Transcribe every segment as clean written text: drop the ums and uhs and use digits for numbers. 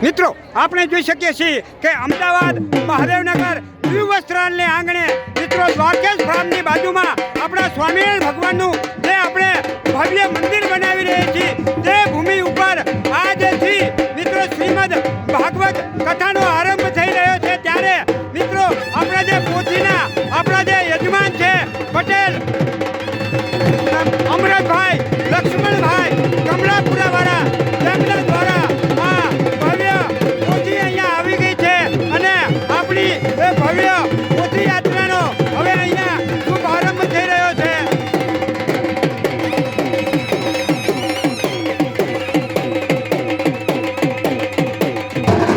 મિત્રો આપણે જોઈ શકીએ છીએ કે અમદાવાદ મહાદેવનગર ન્યૂ વસ્ત્રાલયને આંગણે મિત્રો દ્વારકેશ ફાર્મની બાજુમાં આપણા સ્વામિનારાયણ ભગવાનનું જે આપણે ભવ્ય મંદિર બનાવી રહ્યા છીએ તે ભૂમિ ઉપર આજથી મિત્રો શ્રીમદ ભાગવત કથાનો આરંભ થઈ રહ્યો છે। ત્યારે મિત્રો આપણા જે પોથીના આપણા જે યજમાન છે પટેલ અમરતભાઈ લક્ષ્મણભાઈ કમળાપુરાવાળા તેમના દ્વારા આ ભવ્ય પોથી અહીંયા આવી ગઈ છે અને આપણી એ ભવ્ય પોથી યાત્રાનો હવે અહીંયા શુભ આરંભ થઈ રહ્યો છે।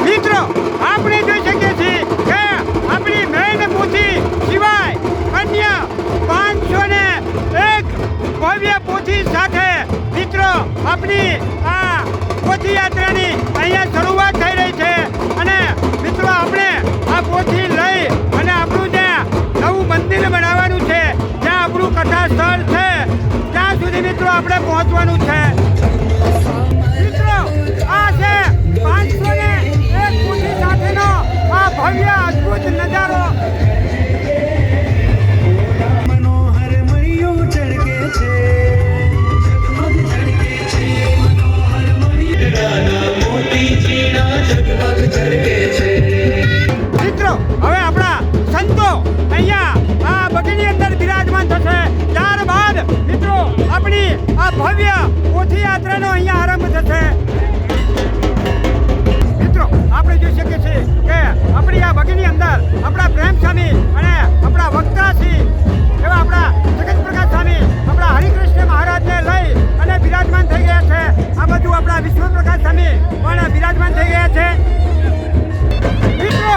મિત્રો આપણે જોઈ શકીએ છીએ કે આપણી મેન પોથી સિવાય અન્ય 501 ભવ્ય પોથી સાથે મિત્રો આપણી આ પોથી યાત્રાની અહીંયા શરૂઆત થઈ રહી છે અને મિત્રો આપણે આ પોથી લઈ અને આપણું જ્યાં નવું મંદિર બનાવવાનું છે જ્યાં આપણું કથા સ્થળ છે ત્યાં સુધી મિત્રો આપણે પહોંચવાનું છે। મિત્રો આ છે 501 પોથી સાથેનો આ ભવ્ય અદ્ભુત નજારો। મિત્રો હવે આપણા સંતો અહીંયા આ બગીની અંદર બિરાજમાન થશે ત્યારબાદ મિત્રો આપણી આ ભવ્ય પોથી યાત્રાનો અહીંયા આરંભ થશે। મિત્રો આપણે જોઈ શકીએ છીએ કે આપણી આ બગીની અંદર આપણા પ્રેમ સ્વામી અને આપણા વક્તાશ્રી એવા આપણા જગતપ્રકાશ સ્વામી આપણા હરિકૃષ્ણ મહારાજને લઈ અને બિરાજમાન થઈ ગયા છે। આ બાજુ આપણા વિશ્વપ્રકાશ સ્વામી પણ બિરાજમાન થઈ ગયા છે। મિત્રો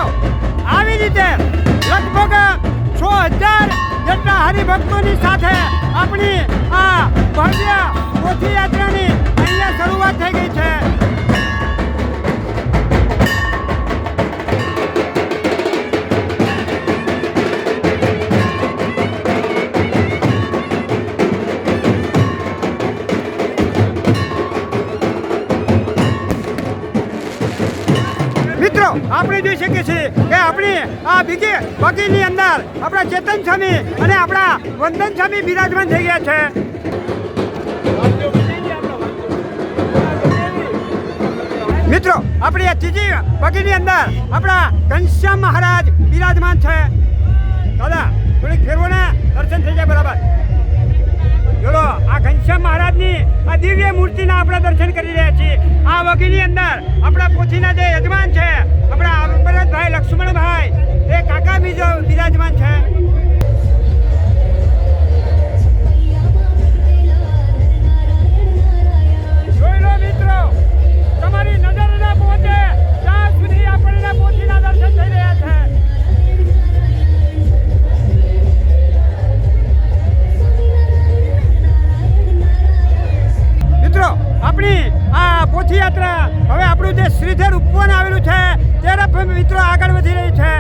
આવી રીતે લગભગ 6,000 જેટલા હરિભક્તોની સાથે આપણી આ ભવ્ય પોથી યાત્રાની અહીંયા શરૂઆત થઈ ગઈ છે। મિત્રો આપણે જોઈ શકીએ છીએ કે આપણી આ બીજી બગીની અંદર આપણા ચેતન સ્વામી અને આપણા વંદન સ્વામી બિરાજમાન થઈ ગયા છે। મિત્રો આપણી આ ત્રીજી બગીની અંદર આપણા ઘનશ્યામ મહારાજ બિરાજમાન છે। દાદા થોડીક ફેરવોને દર્શન થઈ જાય બરાબર। જોડો આ ઘનશ્યામ મહારાજની આ દિવ્ય મૂર્તિના આપણે દર્શન કરી રહ્યા છીએ। આ વગીની અંદર આપણા પોથીના જે યજમાન છે આપણા અમરતભાઈ લક્ષ્મણભાઈ એ કાકા બીજો બિરાજમાન છે। જોઈ લો મિત્રો તમારી નજર ન પહોંચે ત્યાં સુધી આપણને પોથીના દર્શન થઈ રહ્યા છે। મિત્રો આપણી આ પોથી યાત્રા હવે આપણું જે શ્રીધર ઉપવન આવેલું છે ત્યારે મિત્રો આગળ વધી રહી છે।